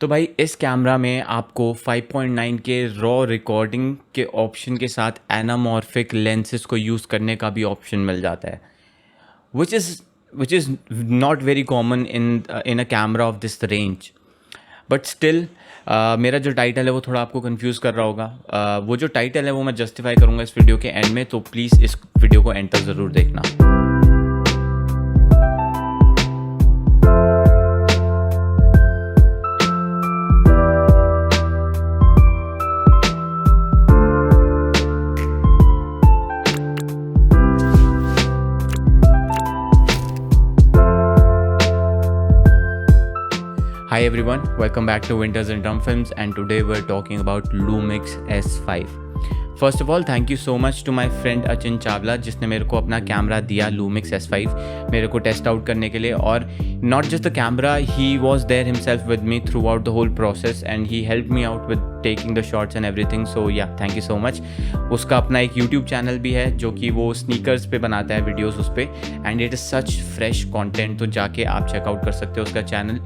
तो भाई इस कैमरा में आपको 5.9 के रॉ रिकॉर्डिंग के ऑप्शन के साथ एनामॉर्फिक लेंसेज को यूज़ करने का भी ऑप्शन मिल जाता है, which is not very common in a camera off this range. But still मेरा जो टाइटल है वो थोड़ा आपको कंफ्यूज कर रहा होगा। वो जो टाइटल है वो मैं जस्टिफाई करूँगा इस वीडियो के एंड में, तो प्लीज़ इस वीडियो को एंड तक ज़रूर देखना। Hi everyone, welcome back to Winters and Drum Films, and today we're talking about Lumix S5. First of all, thank you so much to my friend Achin Chawla जिसने मेरे को अपना camera दिया Lumix S5 मेरे को test out करने के लिए। और not just the camera, he was there himself with me throughout the whole process and he helped me out with taking the shots and everything. So yeah, thank you so much. उसका अपना एक YouTube channel भी है जो कि वो sneakers पे बनाता है वीडियोस उस पे, and it is such fresh content, तो जाके आप चेकआउट कर सकते हो उसका channel.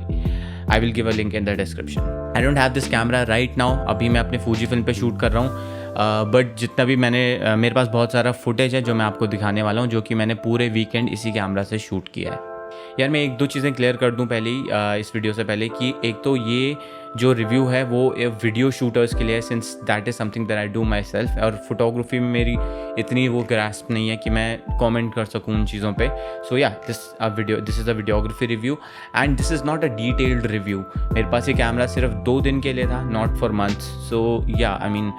I will give a link in the description. I don't have this camera right now. अभी मैं अपने Fujifilm पे शूट कर रहा हूँ, बट जितना भी मेरे पास बहुत सारा फुटेज है जो मैं आपको दिखाने वाला हूँ, जो कि मैंने पूरे वीकेंड इसी कैमरा से शूट किया है। यार मैं एक दो चीज़ें क्लियर कर दूँ पहले ही इस वीडियो से पहले, कि एक तो ये जो रिव्यू है वो वीडियो शूटर्स के लिए है, since that is something that I do my self, और फोटोग्राफी में मेरी इतनी वो ग्रास्प नहीं है कि मैं कमेंट कर सकूँ उन चीज़ों पे। सो या this is a videography review and this is not a detailed review. मेरे पास ये कैमरा सिर्फ 2 दिन के लिए था, नॉट फॉर मंथ्स। सो या आई मीन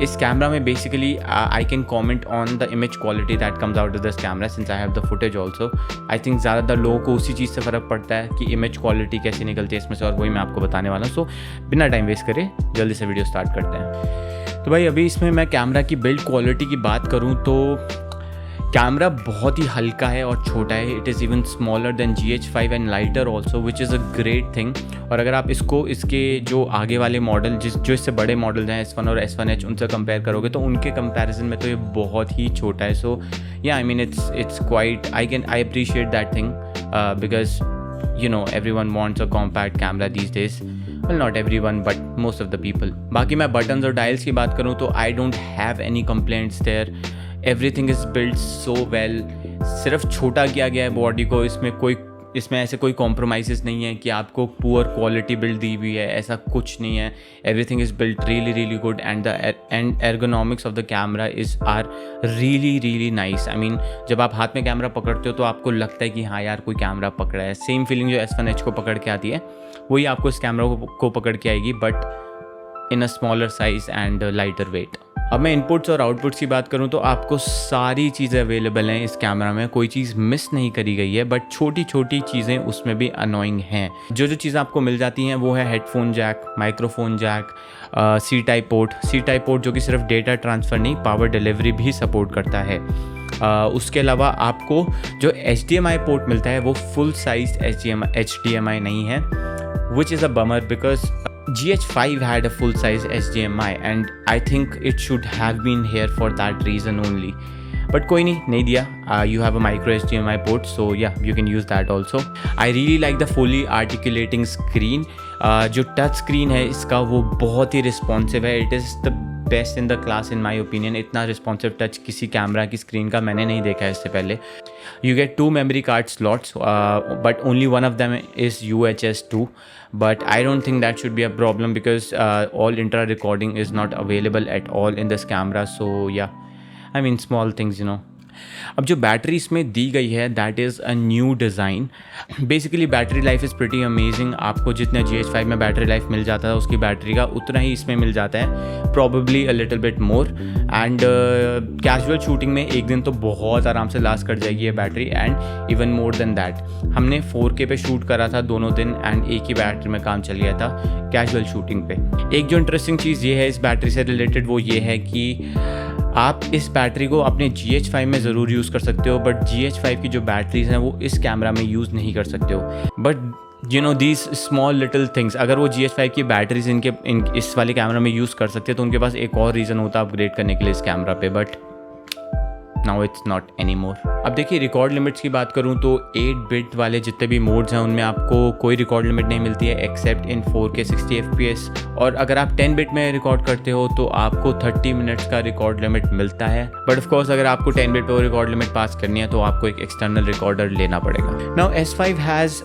इस कैमरा में basically I can comment on the image quality that comes out of this camera since I have the footage also. I think ज़्यादातर लोगों को उसी चीज़ से फ़र्क पड़ता है कि इमेज क्वालिटी कैसी निकलती है इसमें से, और वही मैं आपको बताने वाला हूँ। सो बिना टाइम वेस्ट करे जल्दी से वीडियो स्टार्ट करते हैं। तो भाई अभी इसमें मैं कैमरा की बिल्ड क्वालिटी की बात करूँ तो कैमरा बहुत ही हल्का है और छोटा है। It is even smaller than GH5 and lighter also, which is a great thing. और अगर आप इसके जो आगे वाले मॉडल जो इससे बड़े मॉडल्स हैं S1 और S1H उनसे कंपेयर करोगे तो उनके कंपैरिजन में तो ये बहुत ही छोटा है। सो या I mean it's quite, I appreciate that thing because you know everyone wants a compact camera these days. Well, not everyone but most of the people. बाकी मैं buttons और dials की बात करूँ तो I don't have any complaints there. Everything is built so well. सिर्फ छोटा किया गया है बॉडी को, इसमें ऐसे कोई कॉम्प्रोमाइज़ नहीं है कि आपको पुअर क्वालिटी बिल्ड दी हुई है, ऐसा कुछ नहीं है। Everything is built really good and the ergonomics of the camera are really nice. I mean जब आप हाथ में कैमरा पकड़ते हो तो आपको लगता है कि हाँ यार कोई कैमरा पकड़ा है। सेम फीलिंग जो S1H को पकड़ के आती है वही आपको इस कैमरा को पकड़ के आएगी, but in a smaller size and lighter weight. अब मैं इनपुट्स और आउटपुट्स की बात करूं तो आपको सारी चीज़ें अवेलेबल हैं इस कैमरा में, कोई चीज़ मिस नहीं करी गई है, बट छोटी छोटी चीज़ें उसमें भी अनोइंग हैं। जो चीज़ें आपको मिल जाती हैं वो है headphone jack, microphone jack, C type port जो कि सिर्फ डेटा ट्रांसफ़र नहीं पावर डिलीवरी भी सपोर्ट करता है। उसके अलावा आपको जो HDMI पोर्ट मिलता है वो फुल साइज HDMI नहीं है, which is a bummer because GH5 had a full-size HDMI and I think it should have been here for that reason only. But कोई नहीं दिया। You have a micro HDMI port, so yeah, you can use that also. I really like the fully articulating screen. जो touch screen है इसका वो बहुत ही responsive है। It is the best in the class in my opinion. इतना responsive touch किसी camera की screen का मैंने नहीं देखा है इससे पहले। You get 2 memory card slots, but only one of them is UHS 2. But I don't think that should be a problem because all intra recording is not available at all in this camera. So yeah, I mean small things, you know. अब जो battery इसमें दी गई है that is a new design. Basically battery life is pretty amazing. आपको जितना GH5 में battery life मिल जाता है उसकी बैटरी का उतना ही इसमें मिल जाता है, probably a little bit more. And casual shooting में एक दिन तो बहुत आराम से लास्ट कर जाएगी ये battery, and even more than that. हमने 4K पे शूट करा था दोनों दिन एंड एक ही बैटरी में काम चल गया था कैजुअल शूटिंग पे। एक जो इंटरेस्टिंग चीज़ ये है इस बैटरी से रिलेटेड वो ये है कि आप इस बैटरी को अपने GH5 में ज़रूर यूज़ कर सकते हो, बट GH5 की जो बैटरीज हैं वो इस कैमरा में यूज़ नहीं कर सकते हो। But you know these small little things, अगर वो GH5 की बैटरीज इस वाले कैमरा में यूज़ कर सकते हैं तो उनके पास एक और रीज़न होता है अपग्रेड करने के लिए इस कैमरा पे। But now it's not any more. अब देखिए रिकॉर्ड लिमिट्स की बात करूँ तो 8 बिट वाले जितने भी मोड्स हैं उनमें आपको कोई रिकॉर्ड लिमिट नहीं मिलती है एक्सेप्ट इन 4K 60 FPS। और अगर आप 10 बिट में रिकॉर्ड करते हो तो आपको 30 मिनट्स का रिकॉर्ड लिमिट मिलता है। बट ऑफ कोर्स अगर आपको 10 बिट पर रिकॉर्ड लिमिट पास करनी है तो आपको एक एक्सटर्नल रिकॉर्डर लेना पड़ेगा। Now S5 has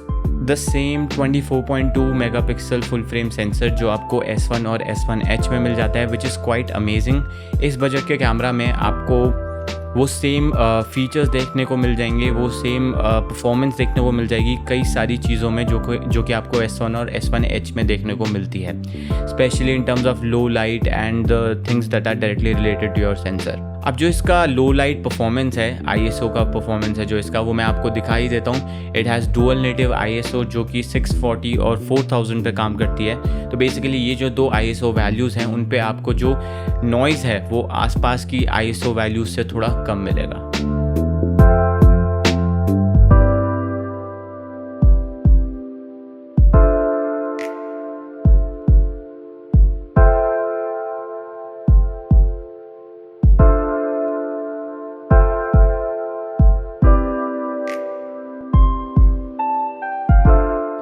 the same 24.2 megapixel full frame sensor जो आपको S1 और S1H में मिल जाता है, विच इज़ क्वाइट अमेजिंग। इस बजट के कैमरा में आपको वो सेम फीचर्स देखने को मिल जाएंगे, वो सेम परफॉर्मेंस देखने को मिल जाएगी कई सारी चीज़ों में जो कि आपको S1 और S1H में देखने को मिलती है, specially in terms of low light and the things that are directly related to your sensor. अब जो इसका लो लाइट परफॉर्मेंस है, ISO का परफॉर्मेंस है जो इसका, वो मैं आपको दिखा ही देता हूँ। It has dual native ISO जो कि 640 और 4000 पे काम करती है। तो बेसिकली ये जो दो ISO वैल्यूज़ हैं उन पे आपको जो नॉइज़ है वो आसपास की ISO वैल्यूज़ से थोड़ा कम मिलेगा।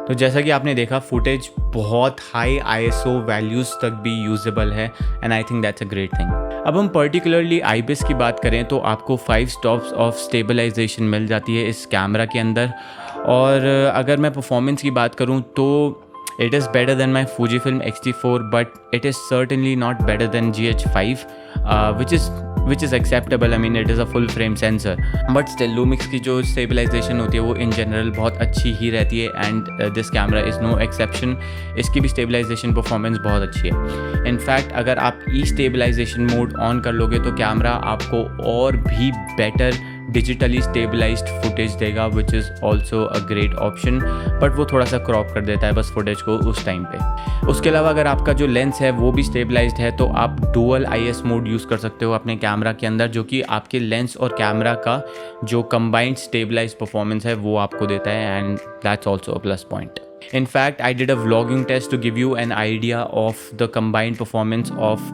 तो जैसा कि आपने देखा फुटेज बहुत हाई ISO वैल्यूज़ तक भी यूजेबल है and I think that's a great thing. अब हम पर्टिकुलरली IBIS की बात करें तो आपको 5 स्टॉप्स ऑफ स्टेबलाइजेशन मिल जाती है इस कैमरा के अंदर। और अगर मैं परफॉर्मेंस की बात करूं तो it is better than my Fujifilm X-T4 but it is certainly not better than GH5 which is acceptable. I mean it is a full frame sensor but still Lumix की जो stabilization होती है वो in general बहुत अच्छी ही रहती है and this camera is no exception. इसकी भी stabilization performance बहुत अच्छी है। In fact अगर आप stabilization mode on कर लोगे तो कैमरा आपको और भी better डिजिटली स्टेबलाइज्ड फुटेज देगा which is also a great option, but वो थोड़ा सा क्रॉप कर देता है बस फुटेज को उस टाइम पे। उसके अलावा अगर आपका जो लेंस है वो भी स्टेबलाइज्ड है तो आप डुअल IS मोड यूज़ कर सकते हो अपने कैमरा के अंदर, जो कि आपके लेंस और कैमरा का जो कंबाइंड स्टेबलाइज्ड परफॉर्मेंस है वो आपको देता है and that's also a plus point. In fact, I did a vlogging test to give you an idea of the combined performance of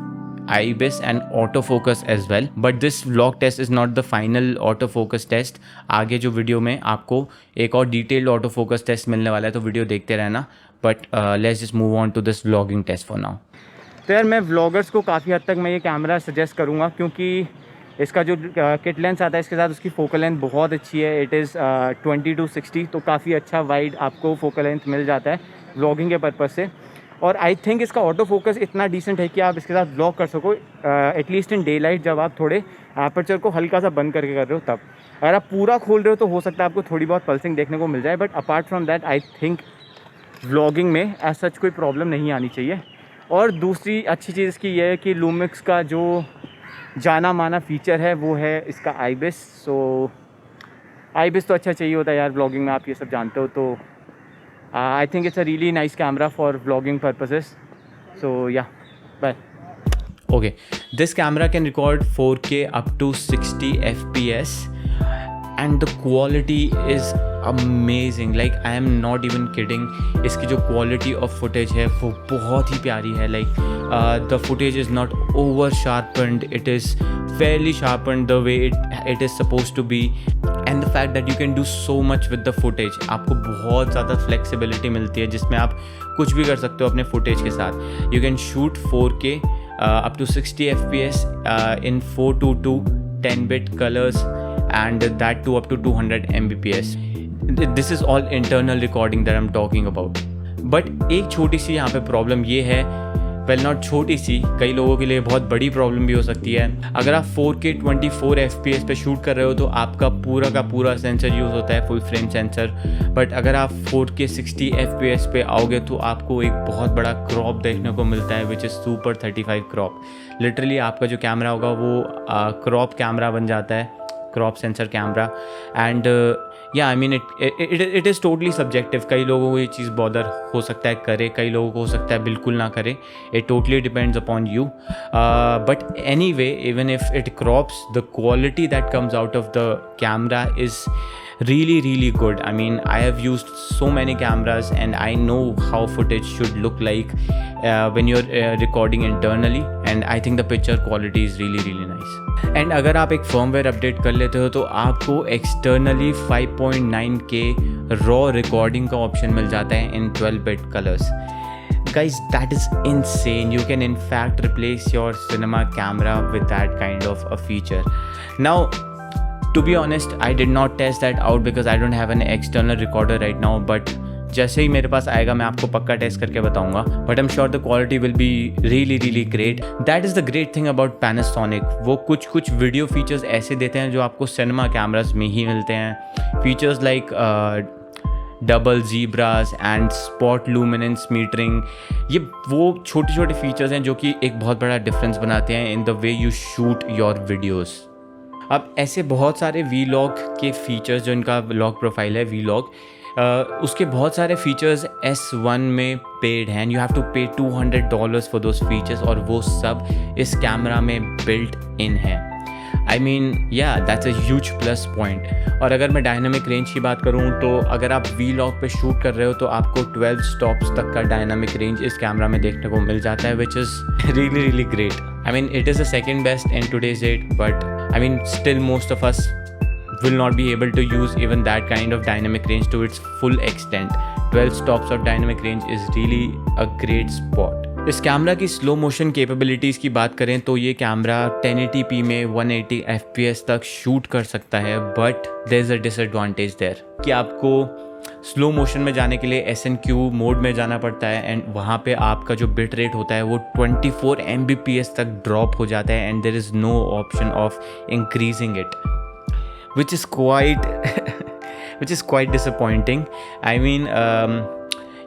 IBIS and autofocus as well. But this vlog test is not the final autofocus test. आगे जो video में आपको एक और detailed autofocus test मिलने वाला है तो वीडियो देखते रहना. But let's just move on to this vlogging test for now. तो यार मैं व्लॉगर्स को काफ़ी हद तक मैं ये कैमरा सजेस्ट करूँगा क्योंकि इसका जो किट लेंस आता है इसके साथ उसकी फोकल लेंथ बहुत अच्छी है. इट इज़ 20-60 तो काफ़ी अच्छा वाइड आपको फोकल लेंथ मिल जाता है व्लॉगिंग के पर्पज़ से. और आई थिंक इसका ऑटो फोकस इतना डिसेंट है कि आप इसके साथ व्लॉग कर सको एटलीस्ट इन डे लाइट, जब आप थोड़े एपर्चर को हल्का सा बंद करके कर रहे हो तब. अगर आप पूरा खोल रहे हो तो हो सकता है आपको थोड़ी बहुत पल्सिंग देखने को मिल जाए, but apart from that I think vlogging में एज सच कोई प्रॉब्लम नहीं आनी चाहिए. और दूसरी अच्छी चीज़ इसकी ये है कि लूमिक्स का जो जाना माना फीचर है वो है इसका IBIS. सो IBIS तो अच्छा चाहिए होता है यार व्लॉगिंग में, आप ये सब जानते हो. तो I think it's a really nice camera for vlogging purposes. So yeah, bye. Okay, this camera can record 4K up to 60 FPS and the quality is amazing. Like I am not even kidding. इसकी जो quality of footage है वो बहुत ही प्यारी है. Like the footage is not over sharpened. It is fairly sharpened the way it is supposed to be. And the fact that you can do so much with the footage, आपको बहुत ज़्यादा flexibility मिलती है जिसमें आप कुछ भी कर सकते हो अपने footage के साथ. You can shoot 4K up to 60 FPS in 422 10-bit colors and that too up to 200 Mbps. This is all internal recording that I'm talking about. But एक छोटी सी यहाँ पे प्रॉब्लम ये है, वेल नॉट छोटी सी, कई लोगों के लिए बहुत बड़ी प्रॉब्लम भी हो सकती है. अगर आप 4K 24 FPS पे शूट कर रहे हो तो आपका पूरा का पूरा सेंसर यूज़ होता है, फुल फ्रेम सेंसर. बट अगर आप 4K 60 FPS पे आओगे तो आपको एक बहुत बड़ा क्रॉप देखने को मिलता है which is super 35 crop. Literally आपका जो कैमरा होगा वो क्रॉप कैमरा बन जाता है, क्रॉप सेंसर कैमरा. एंड या I mean it is totally subjective. कई लोगों को ये चीज़ बॉदर हो सकता है करे, कई लोगों को हो सकता है बिल्कुल ना करे. It totally depends upon you. But any way, even if it crops, the quality that comes out of the camera is really good. I mean, I have used so many cameras and I know how footage should look like when you're recording internally, and I think the picture quality is really nice. And अगर आप एक firmware update कर लेते हो तो आपको externally 5.9K raw recording का option मिल जाता है इन 12-bit colours. Guys, that is insane. You can in fact replace your cinema camera with that kind of a feature. Now, to be honest, I did not test that out because I don't have an external recorder right now, but जैसे ही मेरे पास आएगा मैं आपको पक्का test करके बताऊंगा, but I am sure the quality will be really great. That is the great thing about Panasonic. वो कुछ वीडियो फीचर्स ऐसे देते हैं जो आपको सिनेमा कैमरास में ही मिलते हैं। Features like double zebras and spot luminance metering, ये वो छोटे फीचर्स हैं जो कि एक बहुत बड़ा डिफरेंस बनाते हैं in the way you shoot your videos. अब ऐसे बहुत सारे वीलॉग के फीचर्स, जो इनका व्लॉग प्रोफाइल है वीलॉग, उसके बहुत सारे फीचर्स S1 में पेड हैं। यू हैव टू पे $200 फॉर दोज फीचर्स, और वो सब इस कैमरा में बिल्ट इन है। I mean that's a huge plus point. और अगर मैं डायनामिक रेंज की बात करूँ तो अगर आप वीलॉग पे शूट कर रहे हो तो आपको 12 स्टॉप्स तक का डायनामिक रेंज इस कैमरा में देखने को मिल जाता है, which is really great. I mean it is the second best in today's date, but I mean still most of us will not be able to use even that kind of dynamic range to its full extent. 12 stops of dynamic range is really a great spot. इस camera की slow motion capabilities की बात करें तो ये camera 1080p में 180 fps तक shoot कर सकता है, but there is a disadvantage there कि आपको स्लो मोशन में जाने के लिए SNQ मोड में जाना पड़ता है, एंड वहाँ पे आपका जो बिट रेट होता है वो 24 Mbps तक ड्रॉप हो जाता है, and there is no option of increasing it, which is quite disappointing. I mean,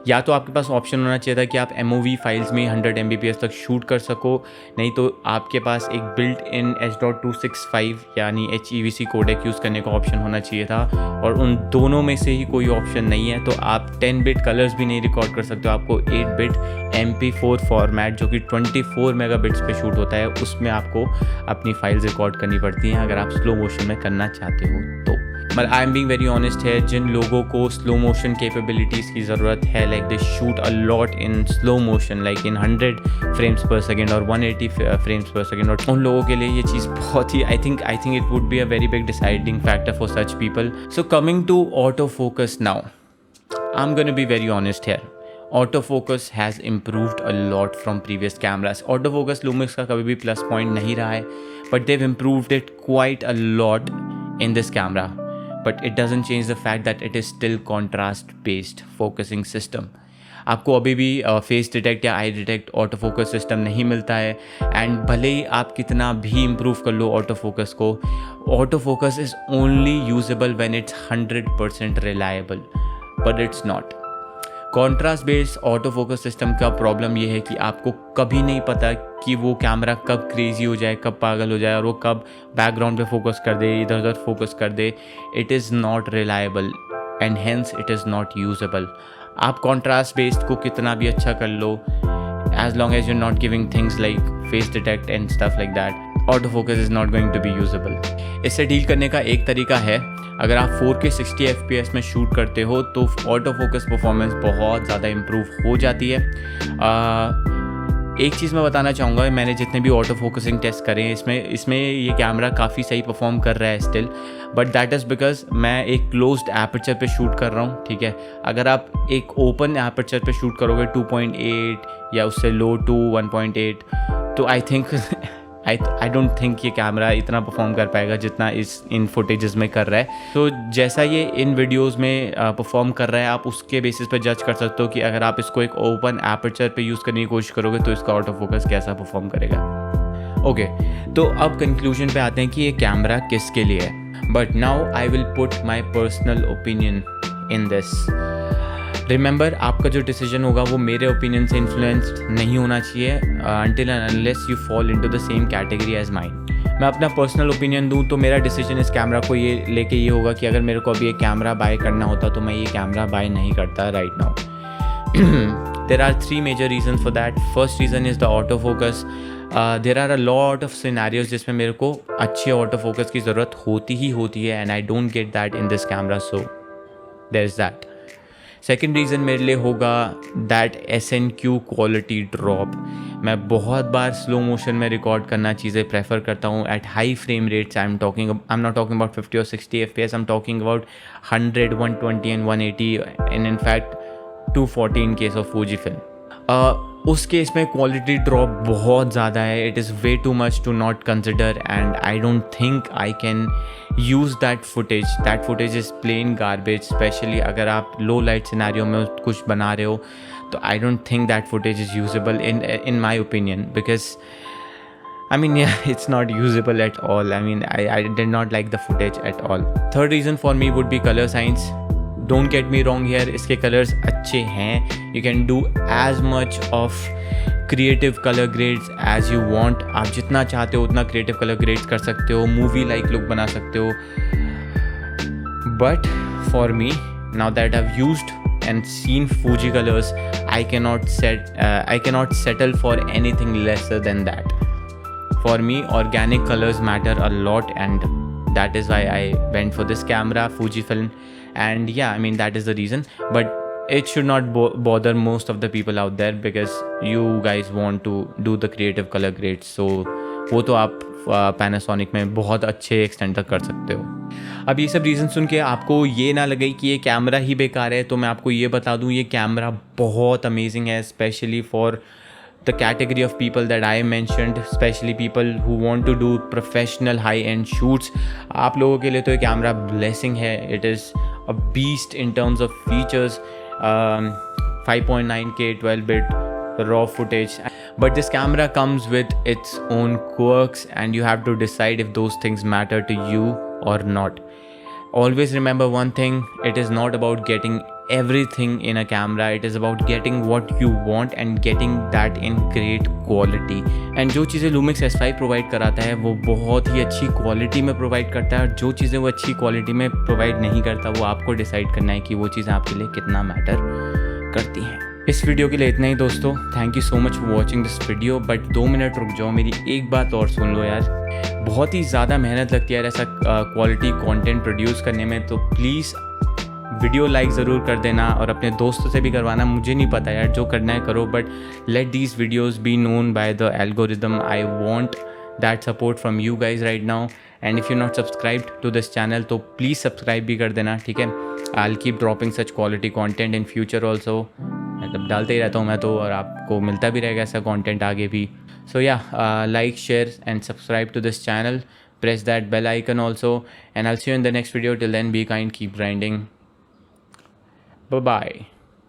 या तो आपके पास ऑप्शन होना चाहिए था कि आप MOV फाइल्स में 100 Mbps तक शूट कर सको, नहीं तो आपके पास एक बिल्ट इन H.265 यानी HEVC कोडेक यूज़ करने का ऑप्शन होना चाहिए था, और उन दोनों में से ही कोई ऑप्शन नहीं है। तो आप 10-bit कलर्स भी नहीं रिकॉर्ड कर सकते हो, आपको 8-bit MP4 फॉर्मेट जो कि 24 मेगाबिट्स पे शूट होता है उसमें आपको अपनी फाइल्स रिकॉर्ड करनी पड़ती हैं अगर आप स्लो मोशन में करना चाहते हो तो। But I am being very honest है, जिन लोगों को स्लो मोशन कैपेबिलिटीज़ की ज़रूरत है, like they shoot a lot in slow motion like in 100 frames पर सेकेंड और 180 फ्रेम्स पर सेकेंड, और उन लोगों के लिए ये चीज़ बहुत ही I think it would be a very big deciding factor for such people. So coming to auto focus now, I am gonna be very honest here, autofocus has improved a lot from previous cameras. Autofocus Lumix का कभी भी plus point नहीं रहा है, but they've improved it quite a lot in this camera. But it doesn't change the fact that it is still contrast based focusing system. आपको अभी भी face detect या आई डिटेक्ट ऑटो फोकस सिस्टम नहीं मिलता है, एंड भले ही आप कितना भी इम्प्रूव कर लो ऑटो फोकस को, auto focus is only usable when it's 100% reliable, but it's not. Contrast based auto focus system का प्रॉब्लम ये है कि आपको कभी नहीं पता कि वो कैमरा कब क्रेजी हो जाए, कब पागल हो जाए, और वो कब बैकग्राउंड पे फोकस कर दे, इधर उधर फोकस कर दे। It is not reliable and hence it is not usable. आप कॉन्ट्रास्ट बेस्ड को कितना भी अच्छा कर लो, as long as you not giving things like face detect and stuff like that, auto focus is not going to be usable. इससे deal करने का एक तरीका है, अगर आप 4K 60 FPS में शूट करते हो तो ऑटो फोकस परफॉर्मेंस बहुत ज़्यादा इम्प्रूव हो जाती है। एक चीज़ मैं बताना चाहूँगा, मैंने जितने भी ऑटो फोकसिंग टेस्ट करे हैं इसमें ये कैमरा काफ़ी सही परफॉर्म कर रहा है still, but that is because मैं एक क्लोज्ड एपर्चर पे शूट कर रहा हूँ, ठीक है। अगर आप एक ओपन एपर्चर पे शूट करोगे 2.8 या उससे लो टू 1.8, तो I think I don't think ये कैमरा इतना परफॉर्म कर पाएगा जितना इन फुटेजेस में कर रहा है। तो जैसा ये इन वीडियोस में परफॉर्म कर रहा है, आप उसके बेसिस पे जज कर सकते हो कि अगर आप इसको एक ओपन एपर्चर पे यूज़ करने की कोशिश करोगे तो इसका ऑटो फोकस कैसा परफॉर्म करेगा। ओके, तो अब कंक्लूजन पे आते हैं कि ये कैमरा किसके लिए है। But now I will put my personal opinion in this. Remember, आपका जो डिसीजन होगा वो मेरे ओपिनियन से इन्फ्लुएंस्ड नहीं होना चाहिए until and unless you fall into the same category as mind. मैं अपना पर्सनल ओपिनियन दूं तो मेरा डिसीजन इस कैमरा को ये लेके ये होगा कि अगर मेरे को अभी एक कैमरा बाय करना होता तो मैं ये कैमरा बाय नहीं करता right now. There are 3 major reason for that. First reason is the auto focus. There are a lot of scenarios जिसमें मेरे को अच्छे ऑटो फोकस की ज़रूरत होती है, and I don't get that in this camera, so there is that. Second reason मेरे लिए होगा दैट SNQ क्वालिटी ड्रॉप। मैं बहुत बार स्लो मोशन में रिकॉर्ड करना चीज़ें प्रेफर करता हूँ at high frame rates. I am not talking about 50 और 60 FPS, I am talking about 100, 120 and 180 and in fact 240 in case of Fuji film. उस केस में क्वालिटी ड्रॉप बहुत ज़्यादा है। It is way too much to not consider and I don't think I can use that footage is plain garbage. Specially अगर आप लो light scenario में कुछ बना रहे हो तो आई don't think that footage is usable in my opinion, because I mean, yeah, it's not usable at all. I mean, I did not like the footage at all. Third reason for me would be color science. Don't get me wrong here, इसके colors अच्छे हैं. You can do as much of creative color grades as you want. आप जितना चाहते हो उतना creative color grades कर सकते हो, movie like look बना सकते हो. But for me, now that I've used and seen Fuji colors, I cannot settle for anything lesser than that. For me, organic colors matter a lot, and that is why I went for this camera, Fujifilm. And yeah, I mean, that is the reason. But it should not bother most of the people out there, because you guys want to do the creative color grades. So वो तो आप Panasonic में बहुत अच्छे extend तक कर सकते हो. अब ये सब रीज़न सुन के आपको ये ना लगे कि ये कैमरा ही बेकार है, तो मैं आपको ये बता दूँ, ये कैमरा बहुत अमेजिंग है, specially for the category of people that I mentioned, especially people who want to do professional high-end shoots. आप लोगों के लिए तो ये कैमरा blessing है. It is a beast in terms of features, 5.9K 12-bit raw footage. But this camera comes with its own quirks, and you have to decide if those things matter to you or not. Always remember one thing, it is not about getting everything in a camera, it is about getting what you want and getting that in great quality. And जो चीज़ें Lumix S5 provide कराता है वो बहुत ही अच्छी quality में provide करता है, और जो चीज़ें वो अच्छी क्वालिटी में प्रोवाइड नहीं करता वो आपको डिसाइड करना है कि वो चीज़ें आपके लिए कितना मैटर करती हैं. इस वीडियो के लिए इतना ही दोस्तों. Thank you so much for watching this video. But 2 minute रुक जाओ, मेरी एक बात और सुन लो यार. बहुत ही ज़्यादा मेहनत लगती है यार ऐसा क्वालिटी कंटेंट प्रोड्यूस करने में, तो प्लीज़ वीडियो लाइक ज़रूर कर देना और अपने दोस्तों से भी करवाना. मुझे नहीं पता यार, जो करना है करो, but let these videos be known by the algorithm. I want that support from you guys right now. And if you not subscribed to this channel तो प्लीज़ सब्सक्राइब भी कर देना, ठीक है. I will keep dropping such quality content in future also. मतलब डालते ही रहता हूँ मैं तो, और आपको मिलता भी रहेगा ऐसा कॉन्टेंट आगे भी. So yeah, like, share and subscribe to this channel. Press that bell icon also, and I'll see you in the next video. Till then, be kind, keep grinding. Bye bye.